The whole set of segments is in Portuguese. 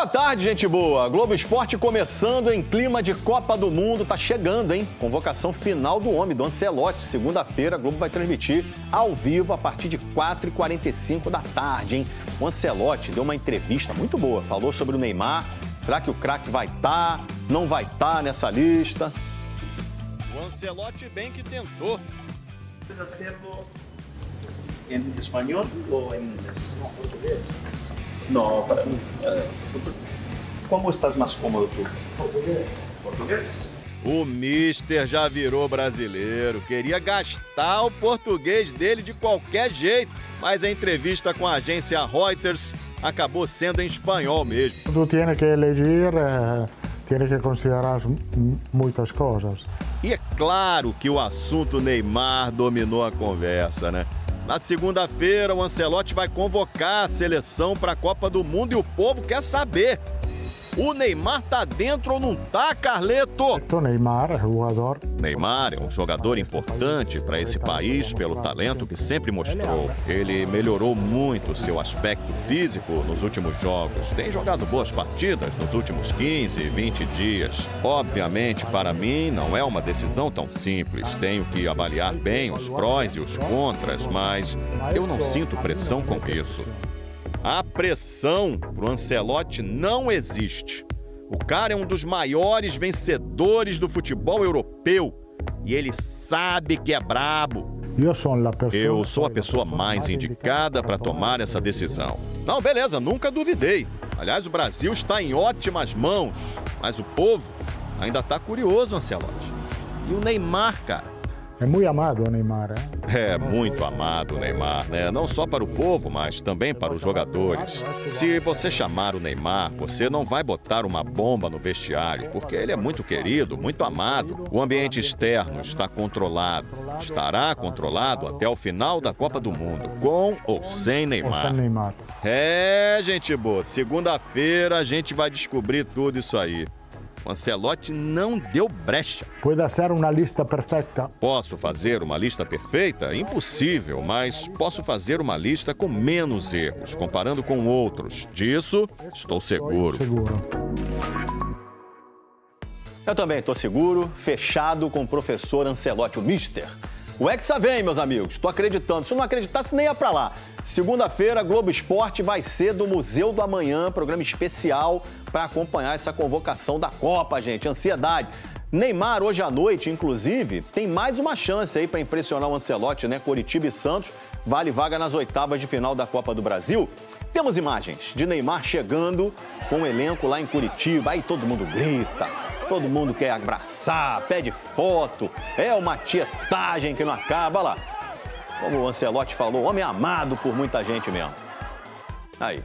Boa tarde, gente boa. Globo Esporte começando em clima de Copa do Mundo. Tá chegando, hein? Convocação final do homem, do Ancelotti. Segunda-feira, a Globo vai transmitir ao vivo a partir de 4h45 da tarde, hein? O Ancelotti deu uma entrevista muito boa. Falou sobre o Neymar. Será que o craque vai estar? Não vai estar nessa lista? O Ancelotti bem que tentou. ¿Puedes hacerlo en español o en inglés? No, portugués. No, para mí. ¿Cómo estás más cómodo tú? Português. ¿Portugués? O Mister já virou brasileiro, queria gastar o português dele de qualquer jeito, mas a entrevista com a agência Reuters acabou sendo em espanhol mesmo. Tu tienes que elegir, tienes que considerar muitas coisas. E é claro que o assunto Neymar dominou a conversa, né? Na segunda-feira, o Ancelotti vai convocar a seleção para a Copa do Mundo e o povo quer saber. O Neymar tá dentro ou não tá, Carleto? O Neymar é jogador. Neymar é um jogador importante para esse país pelo talento que sempre mostrou. Ele melhorou muito seu aspecto físico nos últimos jogos. Tem jogado boas partidas nos últimos 15, 20 dias. Obviamente, para mim, não é uma decisão tão simples. Tenho que avaliar bem os prós e os contras, mas eu não sinto pressão com isso. A pressão pro Ancelotti não existe. O cara é um dos maiores vencedores do futebol europeu e ele sabe que é brabo. Eu sou a pessoa mais indicada para tomar essa decisão. Não, beleza, nunca duvidei. Aliás, o Brasil está em ótimas mãos, mas o povo ainda está curioso, Ancelotti. E o Neymar, cara? É muito amado o Neymar, É muito amado o Neymar, né? Não só para o povo, mas também para os jogadores. Se você chamar o Neymar, você não vai botar uma bomba no vestiário, porque ele é muito querido, muito amado. O ambiente externo está controlado. Estará controlado até o final da Copa do Mundo, com ou sem Neymar. É, gente boa, segunda-feira a gente vai descobrir tudo isso aí. O Ancelotti não deu brecha. Pode ser uma lista perfeita. Posso fazer uma lista perfeita? Impossível, mas posso fazer uma lista com menos erros, comparando com outros. Disso, estou seguro. Eu também estou seguro, fechado com o professor Ancelotti, o Mister. O Hexa vem, meus amigos. Estou acreditando. Se eu não acreditasse, nem ia pra lá. Segunda-feira, Globo Esporte vai ser do Museu do Amanhã, programa especial para acompanhar essa convocação da Copa, gente. Ansiedade. Neymar, hoje à noite, inclusive, tem mais uma chance aí para impressionar o Ancelotti, né? Coritiba e Santos, vale vaga nas oitavas de final da Copa do Brasil. Temos imagens de Neymar chegando com o elenco lá em Curitiba. Aí todo mundo grita. Todo mundo quer abraçar, pede foto, é uma tietagem que não acaba. Olha lá, como o Ancelotti falou, homem amado por muita gente mesmo. Aí,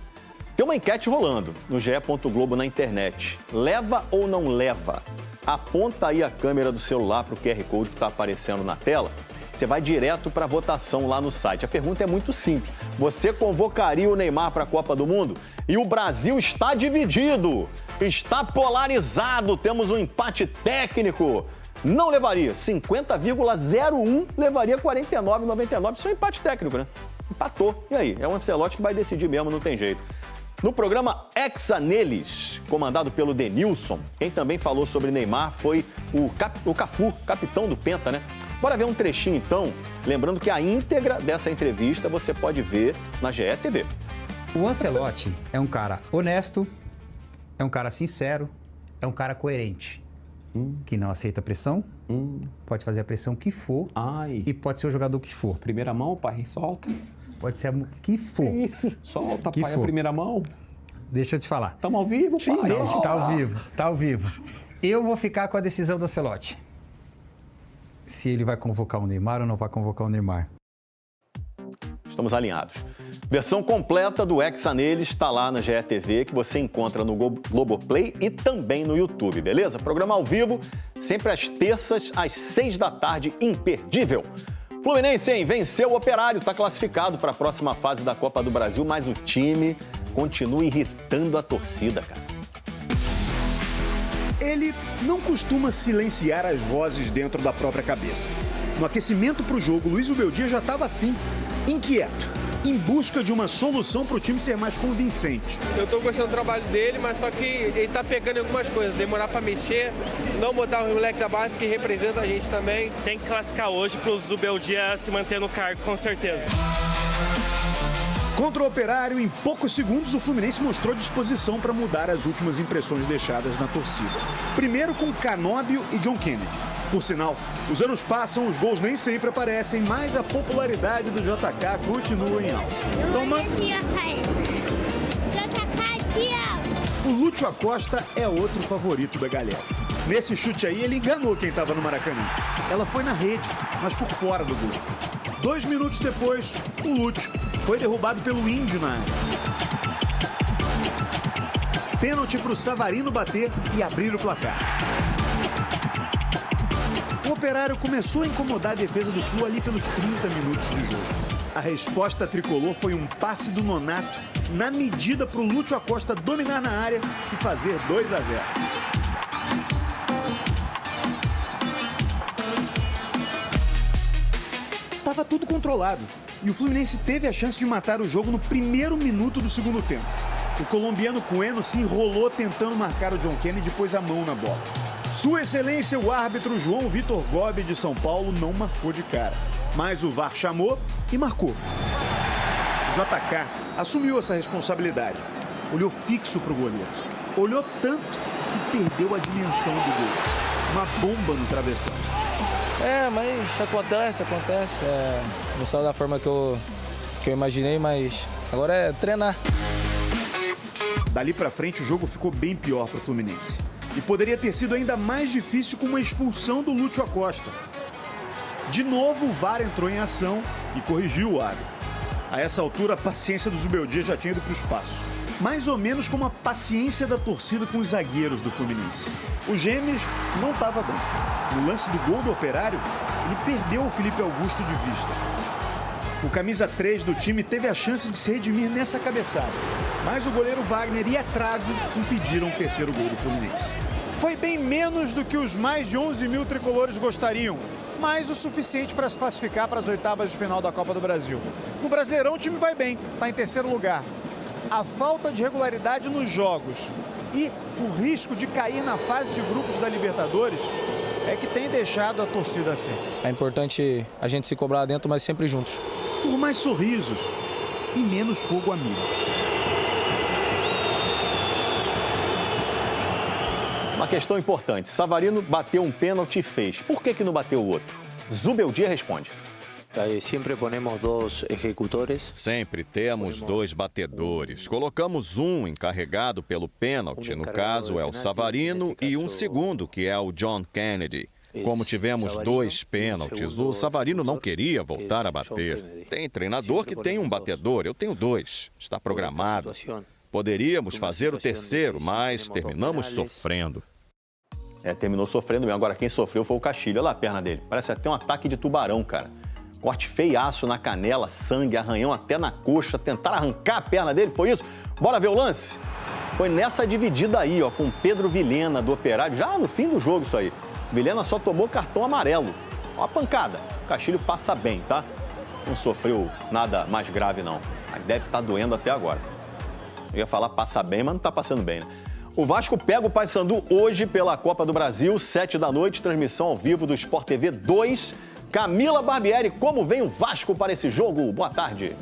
tem uma enquete rolando no GE. Globo na internet. Leva ou não leva? Aponta aí a câmera do celular para o QR Code que está aparecendo na tela. Você vai direto para a votação lá no site. A pergunta é muito simples. Você convocaria o Neymar para a Copa do Mundo? E o Brasil está dividido, está polarizado, temos um empate técnico. Não levaria, 50,01 levaria 49,99. Isso é um empate técnico, né? Empatou. E aí? É o Ancelotti que vai decidir mesmo, não tem jeito. No programa Hexa Neles, comandado pelo Denilson, quem também falou sobre Neymar foi o Cafu, capitão do Penta, né? Bora ver um trechinho, então. Lembrando que a íntegra dessa entrevista você pode ver na GE TV. O Ancelotti é um cara honesto, é um cara sincero, é um cara coerente. Que não aceita pressão, pode fazer a pressão que for e pode ser o jogador que for. Primeira mão, pai, solta. Pode ser o que for. Isso, solta, que pai, for. a primeira mão. Deixa eu te falar. Estamos ao vivo, pai? Não, tá ao vivo. Eu vou ficar com a decisão do Ancelotti. Se ele vai convocar o Neymar ou não vai convocar o Neymar. Estamos alinhados. Versão completa do Hexa Neles está lá na GE TV, que você encontra no Globoplay e também no YouTube, beleza? Programa ao vivo, sempre às terças, às 6 da tarde, imperdível. Fluminense, hein? Venceu o Operário, está classificado para a próxima fase da Copa do Brasil, mas o time continua irritando a torcida, cara. Ele não costuma silenciar as vozes dentro da própria cabeça. No aquecimento para o jogo, Luiz Ubeldia já estava assim, inquieto. em busca de uma solução para o time ser mais convincente. Eu tô gostando do trabalho dele, mas só que ele tá pegando em algumas coisas. Demorar para mexer, não botar o moleque da base que representa a gente também. Tem que classificar hoje para o Zubeldia se manter no cargo, com certeza. Contra o Operário, em poucos segundos, o Fluminense mostrou disposição para mudar as últimas impressões deixadas na torcida. Primeiro com Canóbio e John Kennedy. Por sinal, os anos passam, os gols nem sempre aparecem, mas a popularidade do JK continua em alta. O Lúcio Acosta é outro favorito da galera. Nesse chute aí, ele enganou quem estava no Maracanã. Ela foi na rede, mas por fora do gol. 2 minutos depois, o Lúcio foi derrubado pelo Índio na área. Pênalti para o Savarino bater e abrir o placar. O Operário começou a incomodar a defesa do Flu ali pelos 30 minutos de jogo. A resposta tricolor foi um passe do Nonato na medida para o Lúcio Acosta dominar na área e fazer 2 a 0. Estava tudo controlado e o Fluminense teve a chance de matar o jogo no primeiro minuto do segundo tempo. O colombiano Cueno se enrolou tentando marcar o John Kennedy e pôs a mão na bola. Sua Excelência, o árbitro João Vitor Gobi de São Paulo, não marcou de cara, mas o VAR chamou e marcou. O JK assumiu essa responsabilidade, olhou fixo para o goleiro, olhou tanto que perdeu a dimensão do gol. Uma bomba no travessão. Mas acontece. Não saiu da forma que eu imaginei, mas agora é treinar. Dali pra frente o jogo ficou bem pior para o Fluminense. E poderia ter sido ainda mais difícil com uma expulsão do Lúcio Acosta. De novo o VAR entrou em ação e corrigiu o árbitro. A essa altura a paciência do Zubeldia já tinha ido para o espaço. Mais ou menos como a paciência da torcida com os zagueiros do Fluminense. O Gêmeos não estava bem. No lance do gol do Operário, ele perdeu o Felipe Augusto de vista. O camisa 3 do time teve a chance de se redimir nessa cabeçada, mas o goleiro Wagner e a trave impediram o terceiro gol do Fluminense. Foi bem menos do que os mais de 11 mil tricolores gostariam, mas o suficiente para se classificar para as oitavas de final da Copa do Brasil. No Brasileirão o time vai bem, está em terceiro lugar. A falta de regularidade nos jogos e o risco de cair na fase de grupos da Libertadores é que tem deixado a torcida assim. É importante a gente se cobrar dentro, mas sempre juntos. Por mais sorrisos e menos fogo amigo. Uma questão importante. Savarino bateu um pênalti e fez. Por que não bateu o outro? Zubeldia responde. Sempre ponemos 2 executores. Sempre temos 2 batedores. Colocamos um encarregado pelo pênalti, no caso é o Savarino, e um segundo, que é o John Kennedy. Como tivemos 2 pênaltis, o Savarino não queria voltar a bater. Tem treinador que tem um batedor, eu tenho 2. Está programado. Poderíamos fazer o terceiro, mas terminamos sofrendo. Terminou sofrendo mesmo. Agora quem sofreu foi o Castilho. Olha lá a perna dele. Parece até um ataque de tubarão, cara. Corte feiaço na canela, sangue, arranhão até na coxa. Tentaram arrancar a perna dele, foi isso? Bora ver o lance? Foi nessa dividida aí, ó, com Pedro Vilhena do Operário. Já no fim do jogo isso aí. Vilhena só tomou cartão amarelo. Ó a pancada. O Castilho passa bem, tá? Não sofreu nada mais grave, não. Mas deve estar doendo até agora. Eu ia falar passa bem, mas não tá passando bem, né? O Vasco pega o Paysandu hoje pela Copa do Brasil, 7 da noite, transmissão ao vivo do Sport TV 2. Camila Barbieri, como vem o Vasco para esse jogo? Boa tarde.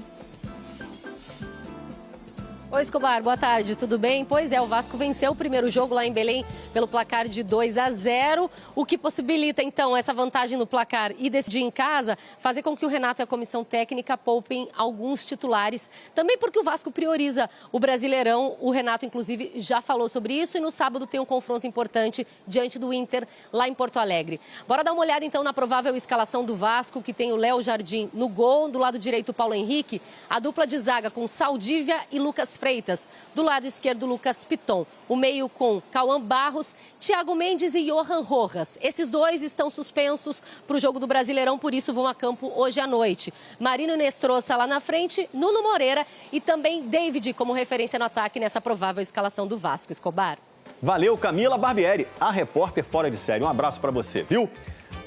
Oi, Escobar, boa tarde, tudo bem? Pois é, o Vasco venceu o primeiro jogo lá em Belém pelo placar de 2 a 0, o que possibilita, então, essa vantagem no placar e decidir em casa, fazer com que o Renato e a comissão técnica poupem alguns titulares, também porque o Vasco prioriza o Brasileirão, o Renato, inclusive, já falou sobre isso, e no sábado tem um confronto importante diante do Inter, lá em Porto Alegre. Bora dar uma olhada, então, na provável escalação do Vasco, que tem o Léo Jardim no gol, do lado direito o Paulo Henrique, a dupla de zaga com Saldívia e Lucas Freitas. Do lado esquerdo, Lucas Piton. O meio com Cauã Barros, Thiago Mendes e Johan Rojas. Esses 2 estão suspensos para o jogo do Brasileirão, por isso vão a campo hoje à noite. Marino Nestroça lá na frente, Nuno Moreira e também David como referência no ataque nessa provável escalação do Vasco. Escobar. Valeu, Camila Barbieri, a repórter fora de série. Um abraço para você, viu?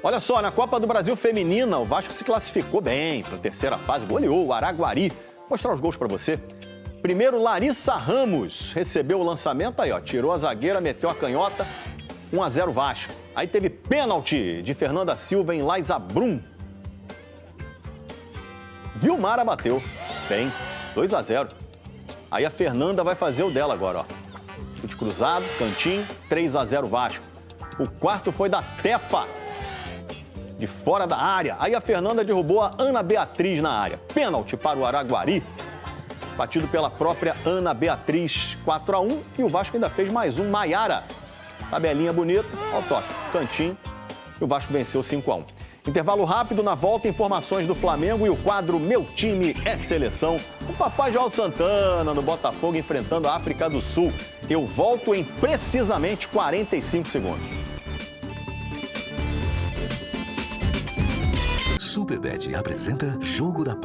Olha só, na Copa do Brasil Feminina, o Vasco se classificou bem para a terceira fase, goleou o Araguari mostrar os gols para você. Primeiro, Larissa Ramos recebeu o lançamento, aí ó, tirou a zagueira, meteu a canhota, 1-0 Vasco. Aí teve pênalti de Fernanda Silva em Laisa Brum. Vilmara bateu, bem, 2-0. Aí a Fernanda vai fazer o dela agora, ó. Chute cruzado, cantinho, 3-0 Vasco. O quarto foi da Tefa, de fora da área. Aí a Fernanda derrubou a Ana Beatriz na área. Pênalti para o Araguari, batido pela própria Ana Beatriz, 4-1. E o Vasco ainda fez mais um, Maiara. Tabelinha bonita, ao toque, cantinho. E o Vasco venceu 5-1. Intervalo rápido, na volta, informações do Flamengo e o quadro Meu Time é Seleção. O papai João Santana no Botafogo enfrentando a África do Sul. Eu volto em precisamente 45 segundos. Superbet apresenta Jogo da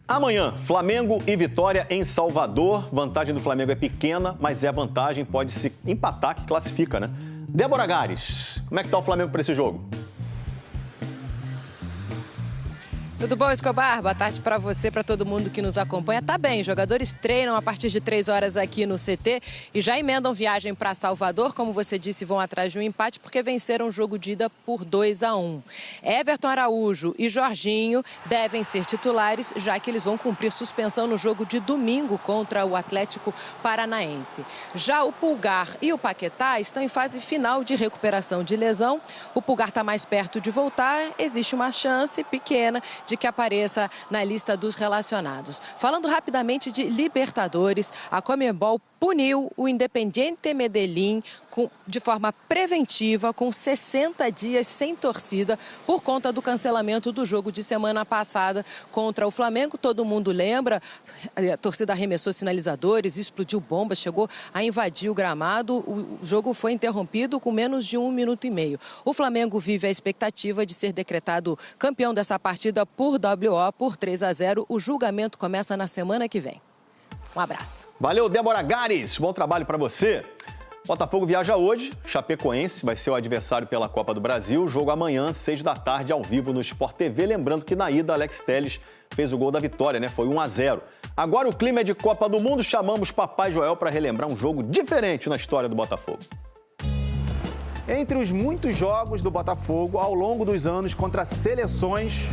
Amanhã, Flamengo e Vitória em Salvador. Vantagem do Flamengo é pequena, mas é vantagem, pode se empatar que classifica, né? Débora Gares, como é que tá o Flamengo para esse jogo? Tudo bom, Escobar? Boa tarde para você, para todo mundo que nos acompanha. Tá bem, jogadores treinam a partir de 3 horas aqui no CT e já emendam viagem para Salvador. Como você disse, vão atrás de um empate porque venceram o jogo de ida por 2-1. Everton Araújo e Jorginho devem ser titulares, já que eles vão cumprir suspensão no jogo de domingo contra o Atlético Paranaense. Já o Pulgar e o Paquetá estão em fase final de recuperação de lesão. O Pulgar está mais perto de voltar, existe uma chance pequena de que apareça na lista dos relacionados. Falando rapidamente de Libertadores, a Conmebol puniu o Independiente Medellín de forma preventiva, com 60 dias sem torcida, por conta do cancelamento do jogo de semana passada contra o Flamengo. Todo mundo lembra, a torcida arremessou sinalizadores, explodiu bombas, chegou a invadir o gramado. O jogo foi interrompido com menos de 1 minuto e meio. O Flamengo vive a expectativa de ser decretado campeão dessa partida por WO, por 3-0. O julgamento começa na semana que vem. Um abraço. Valeu, Débora Gares. Bom trabalho para você. Botafogo viaja hoje, Chapecoense vai ser o adversário pela Copa do Brasil. Jogo amanhã, 6 da tarde, ao vivo no Sport TV. Lembrando que na ida, Alex Telles fez o gol da vitória, né? Foi 1-0. Agora o clima é de Copa do Mundo. Chamamos Papai Joel para relembrar um jogo diferente na história do Botafogo. Entre os muitos jogos do Botafogo ao longo dos anos contra seleções,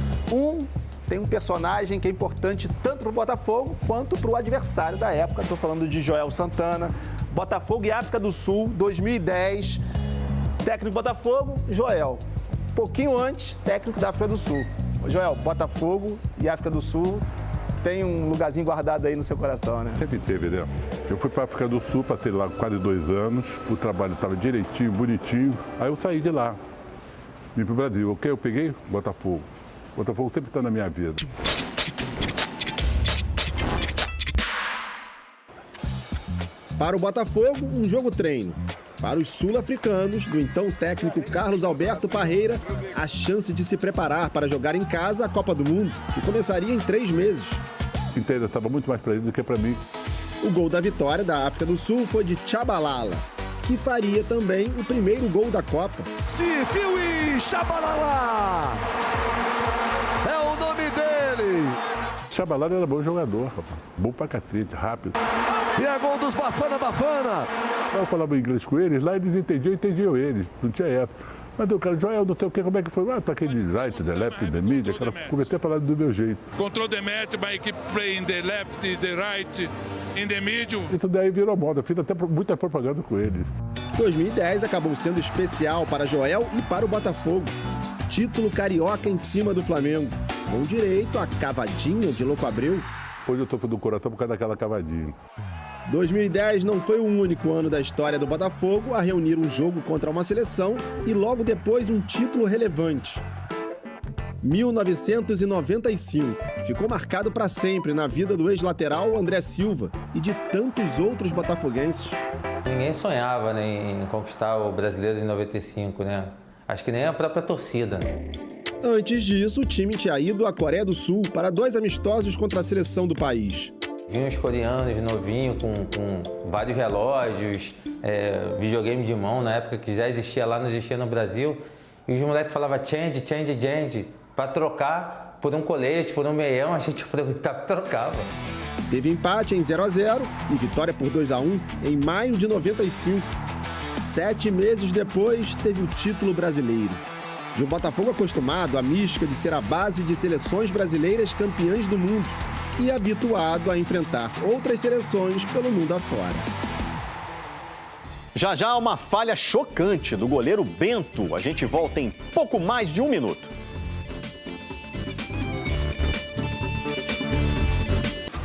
tem um personagem que é importante tanto para o Botafogo quanto para o adversário da época. Estou falando de Joel Santana. Botafogo e África do Sul, 2010. Técnico do Botafogo, Joel. Um pouquinho antes, técnico da África do Sul. Joel, Botafogo e África do Sul tem um lugarzinho guardado aí no seu coração, né? Sempre teve, né? Eu fui para a África do Sul, passei lá quase 2 anos. O trabalho estava direitinho, bonitinho. Aí eu saí de lá, vim para o Brasil. O que eu peguei? Botafogo. Botafogo sempre está na minha vida. Para o Botafogo, um jogo treino. Para os sul-africanos, do então técnico Carlos Alberto Parreira, a chance de se preparar para jogar em casa a Copa do Mundo, que começaria em 3 meses. Interessava muito mais para ele do que para mim. O gol da vitória da África do Sul foi de Tshabalala, que faria também o primeiro gol da Copa. Sifiui Tshabalala! É o nome dele! Tshabalala era bom jogador, rapaz. Bom pra cacete, rápido. E é gol dos Bafana Bafana! Eu falava inglês com eles, lá eles entendiam eles, não tinha essa. Mas o cara, Joel, não sei o que, como é que foi? Ah, tá aquele right, the left, the mid, comecei a falar do meu jeito. Control the match by keep playing the left, the right, in the middle. Isso daí virou moda, fiz até muita propaganda com eles. 2010 acabou sendo especial para Joel e para o Botafogo. Título carioca em cima do Flamengo, com direito à cavadinha de Louco Abreu. Hoje eu estou do coração por causa daquela cavadinha. 2010 não foi o único ano da história do Botafogo a reunir um jogo contra uma seleção e logo depois um título relevante. 1995 ficou marcado para sempre na vida do ex-lateral André Silva e de tantos outros botafoguenses. Ninguém sonhava em conquistar o Brasileiro em 95, né? Acho que nem a própria torcida. Antes disso, o time tinha ido à Coreia do Sul para 2 amistosos contra a seleção do país. Vinham os coreanos novinhos com vários relógios, videogame de mão na época que já existia lá, não existia no Brasil. E os moleques falavam change, change, change, para trocar por um colete, por um meião, a gente aproveitava e trocava. Teve empate em 0-0 e vitória por 2-1 em maio de 95. 7 meses depois, teve o título brasileiro. De um Botafogo acostumado à mística de ser a base de seleções brasileiras campeãs do mundo e habituado a enfrentar outras seleções pelo mundo afora. Já já uma falha chocante do goleiro Bento. A gente volta em pouco mais de 1 minuto.